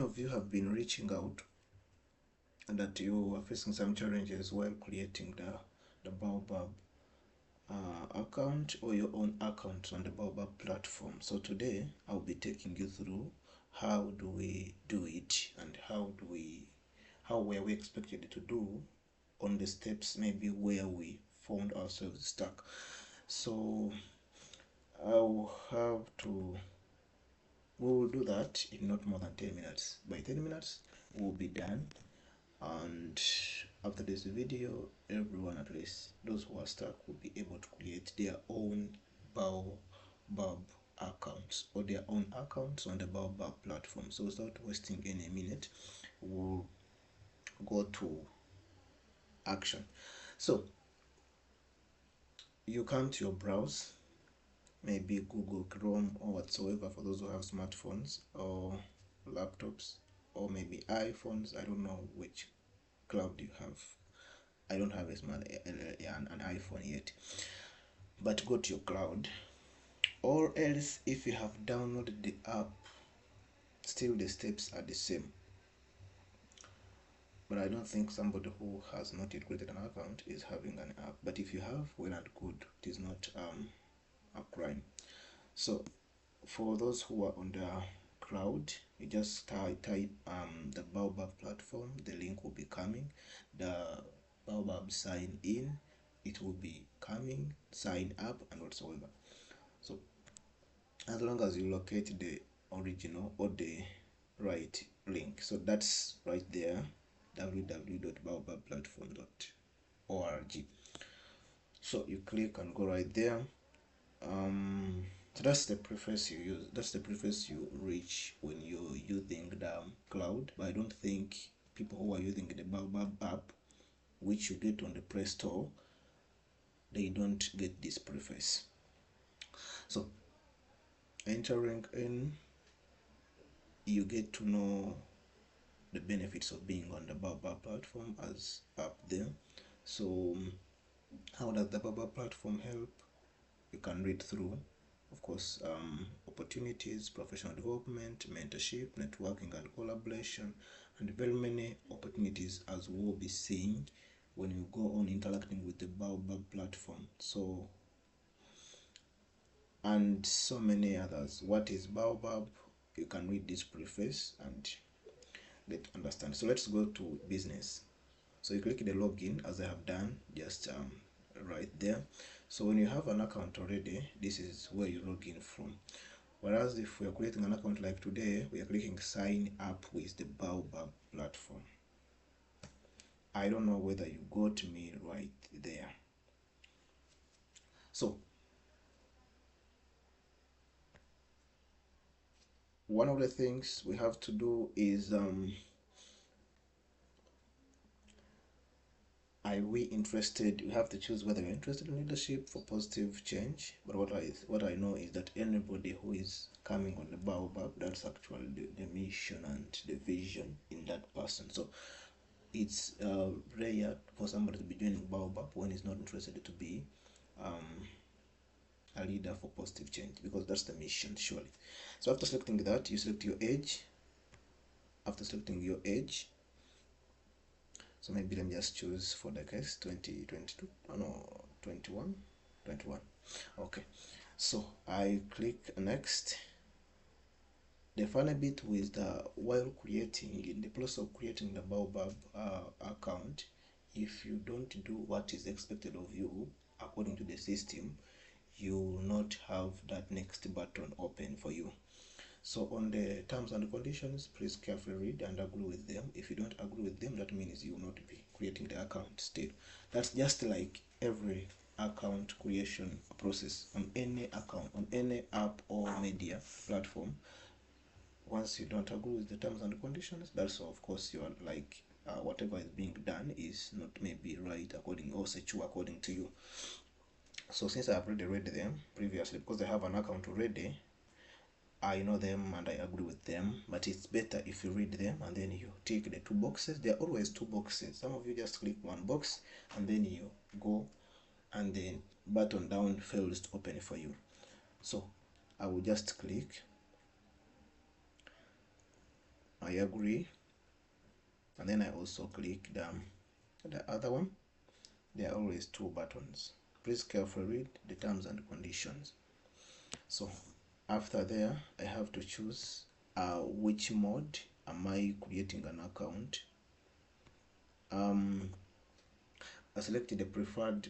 of you have been reaching out and that you are facing some challenges while creating the Baobab account or your own account on the Baobab platform. So today I'll be taking you through how do we do it and how were we expected to do on the steps maybe where we found ourselves stuck. So I'll have to we will do that in not more than 10 minutes. By 10 minutes we'll be done, and after this video everyone, at least those who are stuck, will be able to create their own Baobab accounts or their own accounts on the Baobab platform. So without wasting any minute, we'll go to action. So you come to your browse, maybe Google Chrome or whatsoever for those who have smartphones or laptops or maybe iPhones. I don't know which cloud you have. I don't have an iPhone yet, but go to your cloud, or else if you have downloaded the app, still the steps are the same. But I don't think somebody who has not yet created an account is having an app. But if you have, well and good, it is not a crime. So for those who are on the cloud, you just type the Baobab platform, the link will be coming. The Baobab sign in, it will be coming, sign up and whatsoever. So as long as you locate the original or the right link, so that's right there, www.baobabplatform.org. so you click and go right there. So that's the preface you use, that's the preface you reach when you're using the cloud. But I don't think people who are using the Baobab app, which you get on the Play Store, they don't get this preface. So entering in, you get to know the benefits of being on the Baobab platform as up there. So how does the Baobab platform help? You can read through, of course, opportunities, professional development, mentorship, networking and collaboration, and very many opportunities, as we'll be seeing when you go on interacting with the Baobab platform. So, and so many others. What is Baobab? You can read this preface and get to understand. So let's go to business. So you click the login as I have done just right there. So when you have an account already, this is where you log in from. Whereas if we are creating an account like today, we are clicking sign up with the Baobab platform. I don't know whether you got me right there. So one of the things we have to do is are we interested? You have to choose whether you're interested in leadership for positive change. But what I know is that anybody who is coming on the Baobab, that's actually the mission and the vision in that person. So it's rare for somebody to be joining Baobab when he's not interested to be a leader for positive change, because that's the mission, surely. So after selecting that, you select your age. After selecting your age, so maybe let me just choose for the case 2022, oh no, 21. Okay, so I click next. The funny bit with while creating, in the process of creating the Baobab account, if you don't do what is expected of you according to the system, you will not have that next button open for you. So on the terms and conditions, please carefully read and agree with them. If you don't agree with them, that means you will not be creating the account still. That's just like every account creation process on any account, on any app or media platform. Once you don't agree with the terms and conditions, that's of course you are like whatever is being done is not maybe right according or secure according to you. So since I have already read them previously, because I have an account already, I know them and I agree with them. But it's better if you read them and then you tick the two boxes. There are always two boxes. Some of you just click one box and then you go and the button down fails to open for you. So I will just click I agree, and then I also click the other one. There are always two buttons. Please carefully read the terms and conditions. So after there, I have to choose which mode am I creating an account. I selected the preferred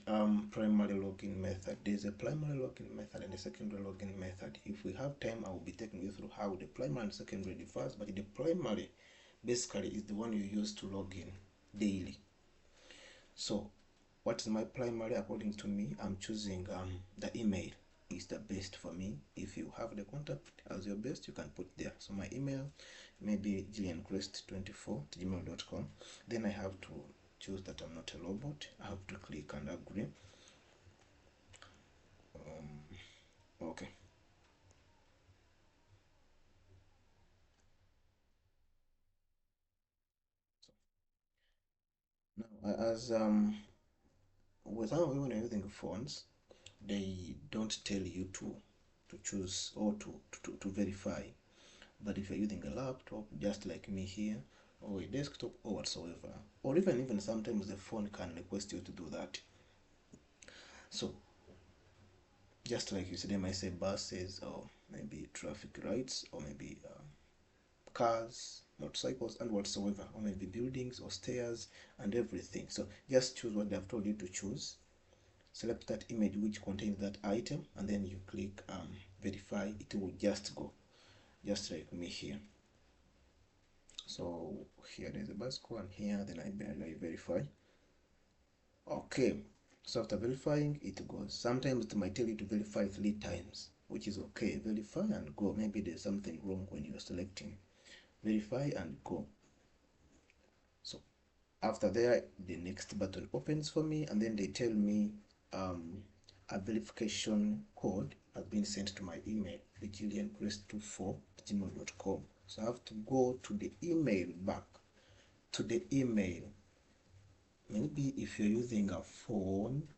primary login method. There's a primary login method and a secondary login method. If we have time, I will be taking you through how the primary and secondary differs, but the primary basically is the one you use to log in daily. So what is my primary? According to me, I'm choosing the email is the best for me. If you have the contact as your best, you can put there. So my email may be gilliancrest24@gmail.com. Then I have to choose that I'm not a robot. I have to click and agree. Okay. So now, as with how when you're using phones, they don't tell you to choose or to verify. But if you're using a laptop, just like me here, or a desktop or whatsoever, or even sometimes the phone can request you to do that. So just like you said, they might say buses or maybe traffic lights or maybe cars, motorcycles and whatsoever, or maybe buildings or stairs and everything. So just choose what they've told you to choose. Select that image which contains that item and then you click verify. It will just go, just like me here. So here there's a bicycle and here then I verify. Okay, so after verifying it goes. Sometimes it might tell you to verify 3 times, which is okay. Verify and go. Maybe there's something wrong when you're selecting. Verify and go. So after there, the next button opens for me and then they tell me a verification code has been sent to my email, the gilliancrest24@gmail.com. So I have to go to the email, back to the email. Maybe if you're using a phone,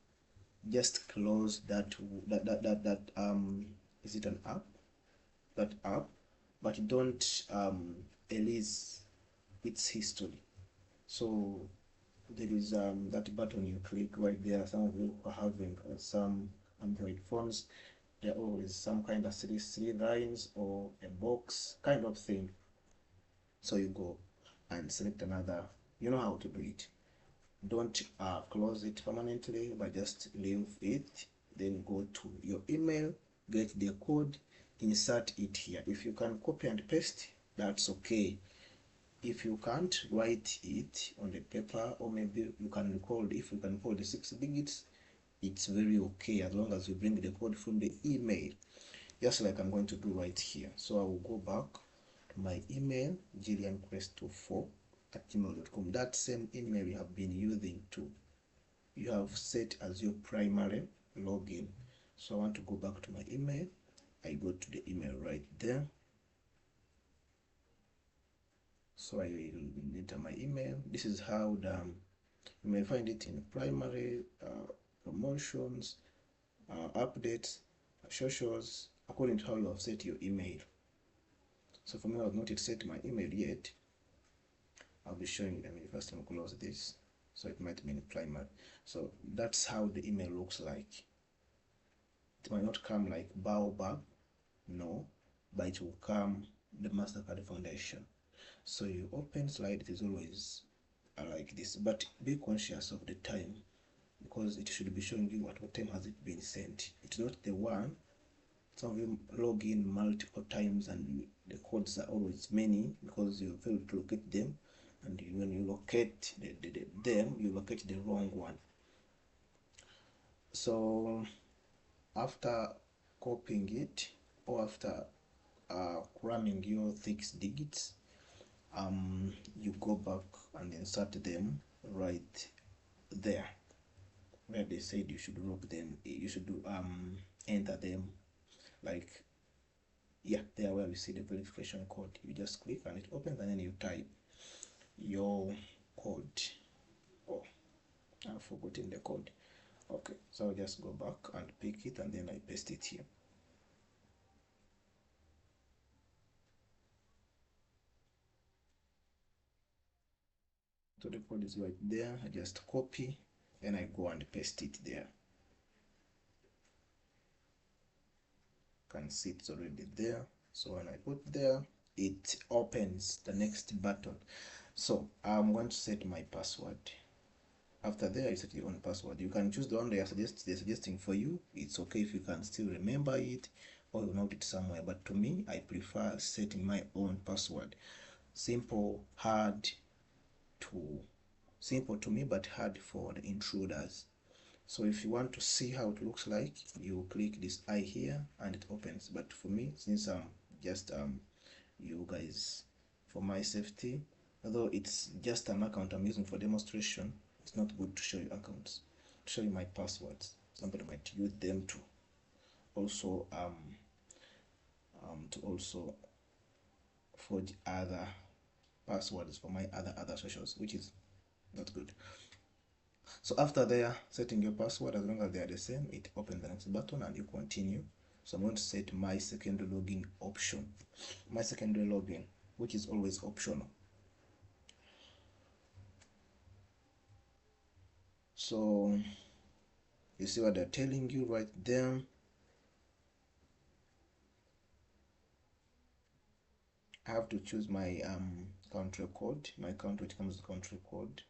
just close that is it an app, that app, but don't erase its history. So there is that button you click right there. Some of you are having some Android phones, there are always some kind of three lines or a box kind of thing. So you go and select another. You know how to do it. Don't close it permanently, but just leave it. Then go to your email, get the code, insert it here. If you can copy and paste, that's okay. If you can't, write it on the paper, or maybe you can record. If you can recall the 6 digits, it's very okay as long as you bring the code from the email, just like I'm going to do right here. So I will go back to my email, gilliancrest24@gmail.com. That same email you have been using you have set as your primary login. So I want to go back to my email. I go to the email right there. So I will enter my email. This is how you may find it in primary, promotions, updates, socials, according to how you have set your email. So for me, I have not yet set my email yet. I'll be showing you. First I'm close this, so it might be in primary. So that's how the email looks like. It might not come like Baobab, no, but it will come the MasterCard Foundation. So you open slide, it is always like this, but be conscious of the time, because it should be showing you at what time has it been sent. It's not the one. Some of you log in multiple times and the codes are always many because you failed to locate them, and when you locate them, you locate the wrong one. So after copying it, or after cramming your 6 digits, you go back and insert them right there where they said you should log them. You should do enter them, like, yeah, there where we see the verification code. You just click and it opens, and then you type your code. Oh, I've forgotten the code. Okay, so I'll just go back and pick it and then I paste it here. So the code is right there. I just copy and I go and paste it there. You can see it's already there. So when I put there, it opens the next button. So I'm going to set my password. After there, you set your own password. You can choose the one they're suggesting for you. It's okay if you can still remember it or you note it somewhere. But to me, I prefer setting my own password. Simple, simple to me, but hard for the intruders. So if you want to see how it looks like, you click this eye here and it opens. But for me, since I'm just you guys, for my safety, although it's just an account I'm using for demonstration, it's not good to show you accounts, to show you my passwords. Somebody might use them to also forge other passwords for my other socials, which is not good. So after there, setting your password, as long as they are the same, it opens the next button and you continue. So I'm going to set my secondary login option, my secondary login, which is always optional. So you see what they're telling you right there. I have to choose my country code, my country, which comes with country code.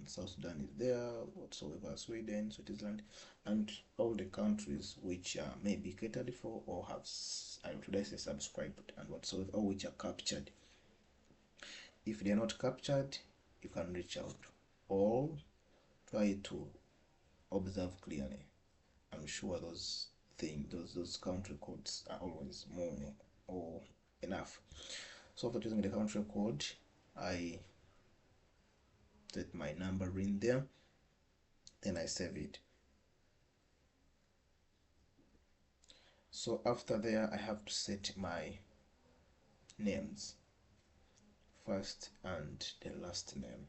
South Sudan is there, whatsoever, Sweden, Switzerland, and all the countries which may be catered for or have, should I say, subscribed and whatsoever, or which are captured. If they are not captured, you can reach out or try to observe clearly. I'm sure those those country codes are always more or enough. So after choosing the country code, I set my number in there, then I save it. So after there, I have to set my names, first and the last name,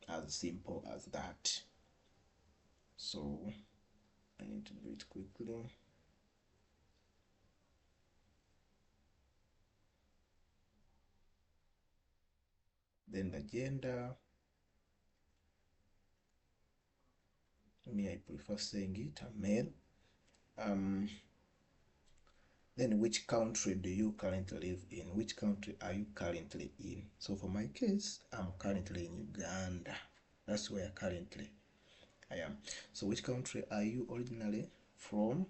as simple as that. So I need to do it quickly. Then the gender, me, I prefer saying it, a male. Then which country do you currently live in? Which country are you currently in? So for my case, I'm currently in Uganda. That's where currently I am. So which country are you originally from?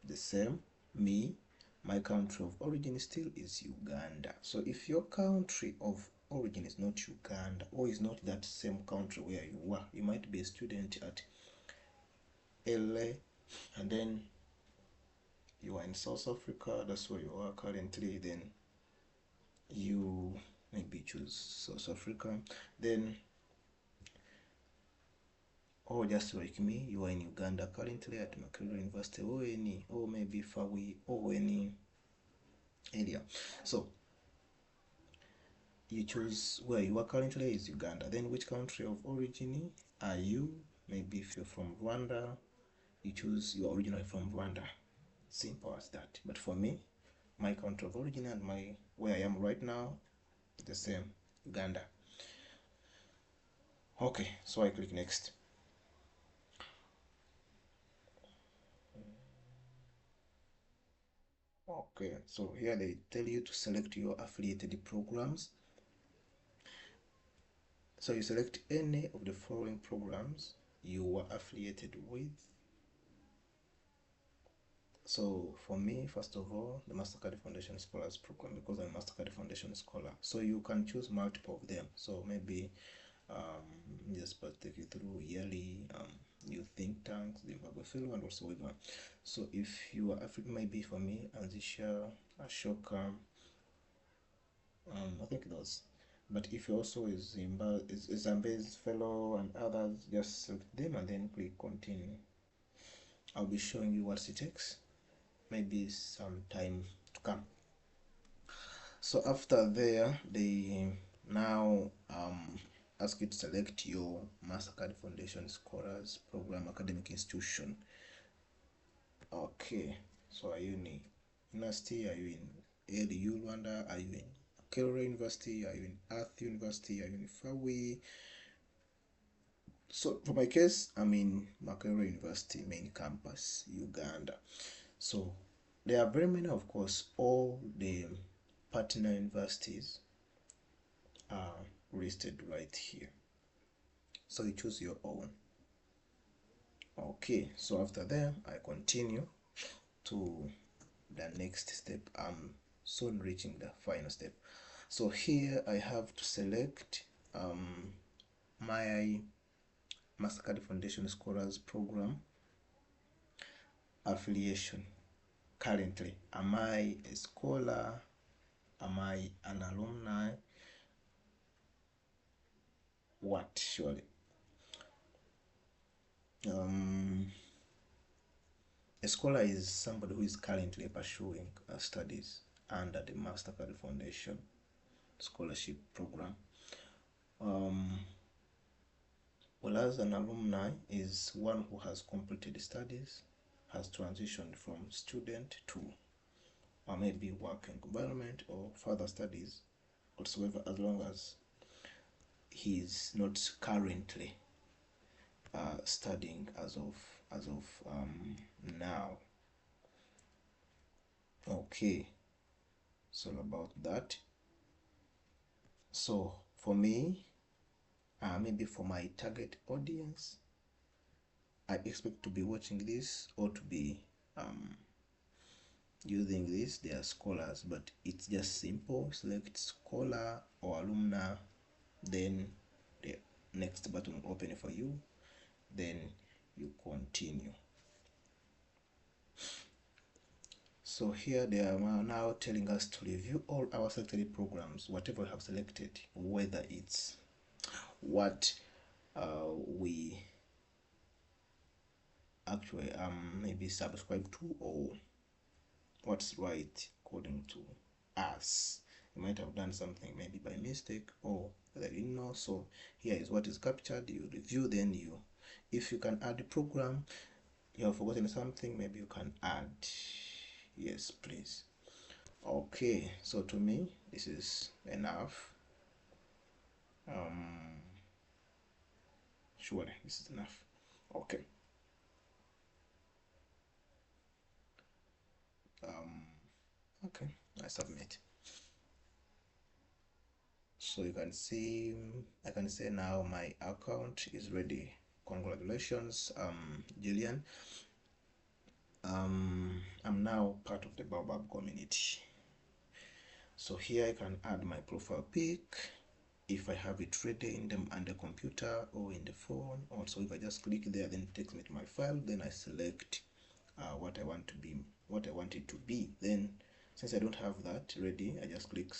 The same. Me, my country of origin still is Uganda. So if your country of origin is not Uganda or is not that same country where you were, you might be a student at LA and then you are in South Africa, that's where you are currently, then you maybe choose South Africa, then, or just like me, you are in Uganda currently at Makerere University or maybe Fawi or any area. So you choose where you are currently is Uganda. Then which country of origin are you? Maybe if you're from Rwanda, you choose you're originally from Rwanda. Simple as that. But for me, my country of origin and my where I am right now, the same, Uganda. Okay, so I click next. Okay, so here they tell you to select your affiliated programs. So you select any of the following programs you are affiliated with. So for me, first of all, the Mastercard Foundation Scholars Program, because I'm a Mastercard Foundation Scholar. So you can choose multiple of them. So maybe just take you through yearly new think tanks, Zimbabwe Fellow, and whatsoever. So if you are African, maybe for me, Anzisha, Ashoka, I think those. But if you also is Zambezi Fellow and others, just select them and then click continue. I'll be showing you what it takes, maybe some time to come. So after there, they now ask you to select your Mastercard Foundation Scholars Program academic institution. Okay, so are you in university? Are you in ADU Rwanda? Are you in Makerere University? Are you in Earth University? Are you in Fawi? So for my case, I'm in Makerere University main campus, Uganda. So there are very many, of course. All the partner universities are listed right here. So you choose your own. Okay, so after that, I continue to the next step. I'm soon reaching the final step. So here I have to select my Mastercard Foundation Scholars Program affiliation. Currently, am I a scholar? Am I an alumni? What, surely? A scholar is somebody who is currently pursuing studies under the Mastercard Foundation scholarship program. Whereas an alumni is one who has completed studies, has transitioned from student to or maybe work environment or further studies whatsoever, as long as he is not currently studying as of now. Okay, so about that. So for me, maybe for my target audience, I expect to be watching this or to be using this. They are scholars, but it's just simple. Select scholar or alumni, then the next button will open for you, then you continue. So here they are now telling us to review all our selected programs, whatever we have selected, whether it's what we actually maybe subscribe to or what's right according to us. You might have done something maybe by mistake or that you know. So here is what is captured. You review, then you, if you can add the program, you have forgotten something, maybe you can add. Yes, please. Okay, so to me this is enough. Surely this is enough. Okay. Okay, I submit. So you can see, I can say now my account is ready. Congratulations, Julian. I'm now part of the Baobab community. So here I can add my profile pic if I have it ready in the computer or in the phone. Also, if I just click there, then it takes me to my file. Then I select what I want it to be. Then, since I don't have that ready, I just click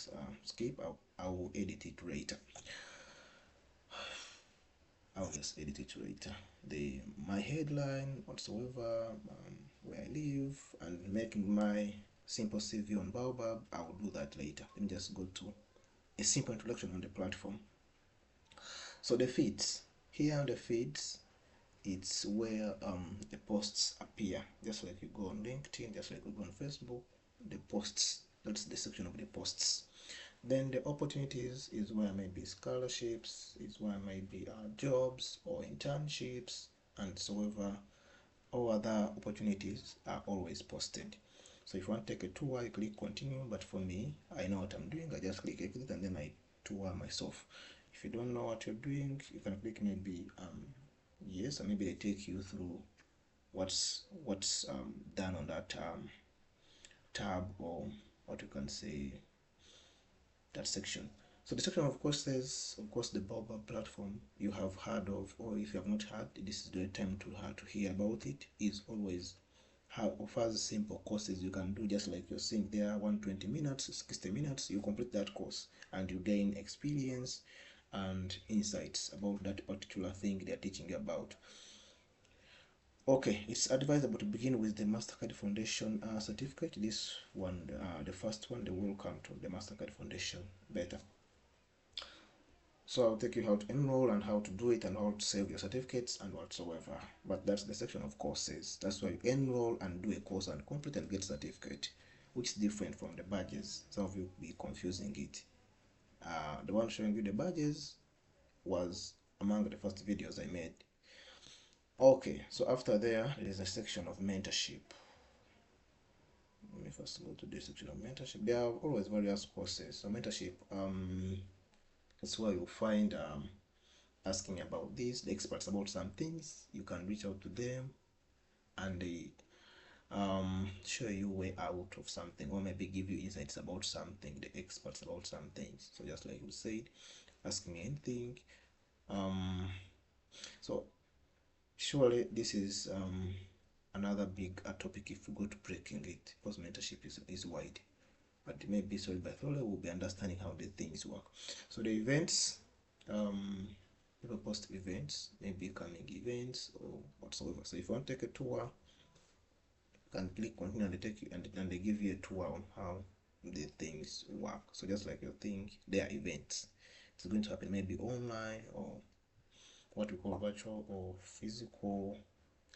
skip. I will edit it later. I'll just edit it later. My headline whatsoever, where I live, and making my simple CV on Baobab. I will do that later. Let me just go to a simple introduction on the platform. So the feeds, here on the feeds, it's where the posts appear, just like you go on LinkedIn, just like you go on Facebook. The posts, that's the section of the posts. Then the opportunities is where maybe scholarships, is where maybe jobs or internships, and so ever all other opportunities are always posted. So if you want to take a tour, you click continue. But for me, I know what I'm doing. I just click exit and then I tour myself. If you don't know what you're doing, you can click maybe yes, and maybe they take you through what's done on that tab, or what you can say, that section. So the section of courses, of course, the Baobab platform you have heard of, or if you have not heard, this is the time to hear about it. Is always offers simple courses you can do, just like you're seeing there, 120 minutes, 60 minutes, you complete that course and you gain experience and insights about that particular thing they're teaching about. Okay, it's advisable to begin with the Mastercard Foundation certificate. This one, the first one, the welcome to the Mastercard Foundation beta. So I'll take you how to enroll and how to do it and how to save your certificates and whatsoever. But that's the section of courses. That's why you enroll and do a course and complete and get certificate, which is different from the badges. Some of you will be confusing it. one showing you the badges was among the first videos I made. Okay, so after there is a section of mentorship. Let me first go to the section of mentorship. There are always various courses. So mentorship, that's where you'll find asking about this, the experts about some things. You can reach out to them and they show you way out of something, or maybe give you insights about something, the experts about some things. So just like you said, ask me anything. So surely this is another big topic if we go to breaking it, because mentorship is wide, but maybe so by thoroughly we'll be understanding how the things work. So the events, people post events, maybe coming events or whatsoever. So if you want to take a tour, you can click continue and they take you and they give you a tour on how the things work. So just like you think, there are events. It's going to happen maybe online or what we call virtual or physical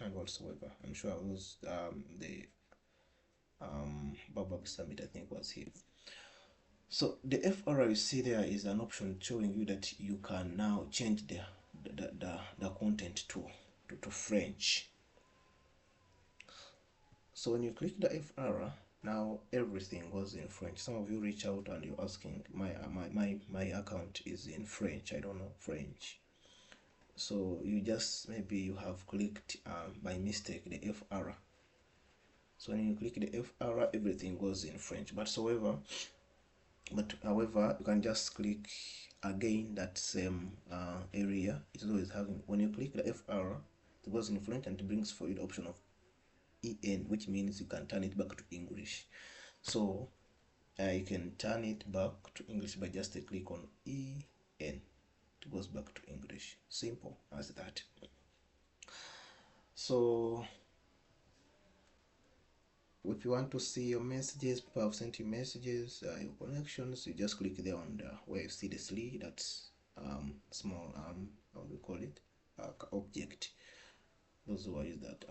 and whatsoever. I'm sure it was the Baobab Summit, I think, was here. So the FR you see there is an option showing you that you can now change the content to French. So when you click the FR, now everything goes in French. Some of you reach out and you're asking, my account is in French, I don't know French. So you just, maybe you have clicked by mistake the FR. So when you click the FR, everything goes in French. However, you can just click again that same area. It's always having, when you click the FR, it goes in French and it brings for you the option of EN, which means you can turn it back to English. So you can turn it back to English by just a click on EN. It goes back to English. Simple as that. So if you want to see your messages, people have sent you messages, your connections, you just click there on where you see the sleeve, that's small how do we call it, object. Those who use that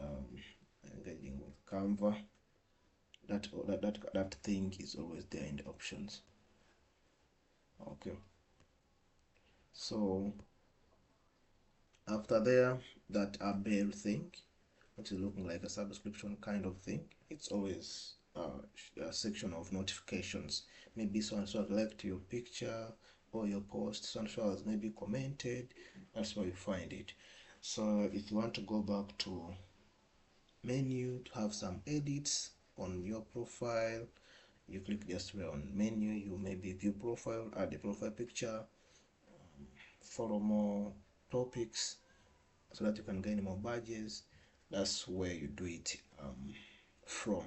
engaging with Canva, that thing is always there in the options. Okay, so after there, that bell thing, which is looking like a subscription kind of thing, it's always a section of notifications. Maybe so and so liked your picture or your post, so and so has maybe commented. That's where you find it. So if you want to go back to menu to have some edits on your profile, you click just where on menu, you maybe view profile, add the profile picture, follow more topics so that you can gain more badges. That's where you do it from.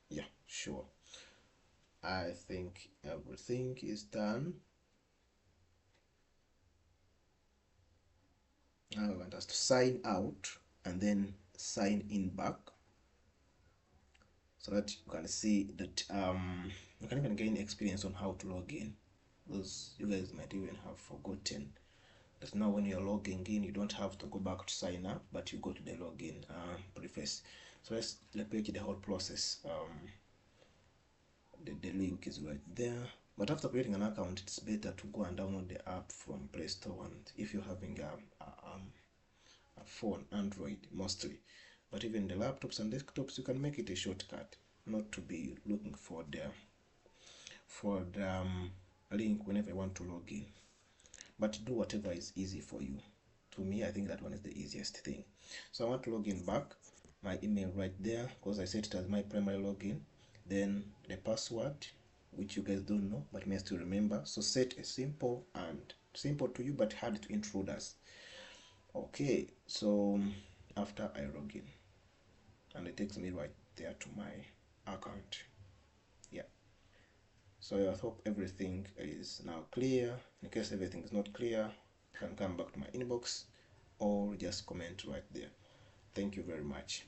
Yeah, sure. I think everything is done. Now I want us to sign out and then sign in back, so that you can see that you can even gain experience on how to log in, because you guys might even have forgotten that now when you're logging in, you don't have to go back to sign up, but you go to the login preface. So let's repeat the whole process. The link is right there, but after creating an account, it's better to go and download the app from Play Store, and if you're having a phone, Android mostly, but even the laptops and desktops, you can make it a shortcut, not to be looking for the link whenever you want to log in, but do whatever is easy for you. To me, I think that one is the easiest thing. So I want to log in back, my email right there, because I set it as my primary login, then the password, which you guys don't know but may still remember. So set a simple to you but hard to intruders. Okay, so after I log in, and it takes me right there to my account. Yeah, so I hope everything is now clear. In case everything is not clear, you can come back to my inbox or just comment right there. Thank you very much.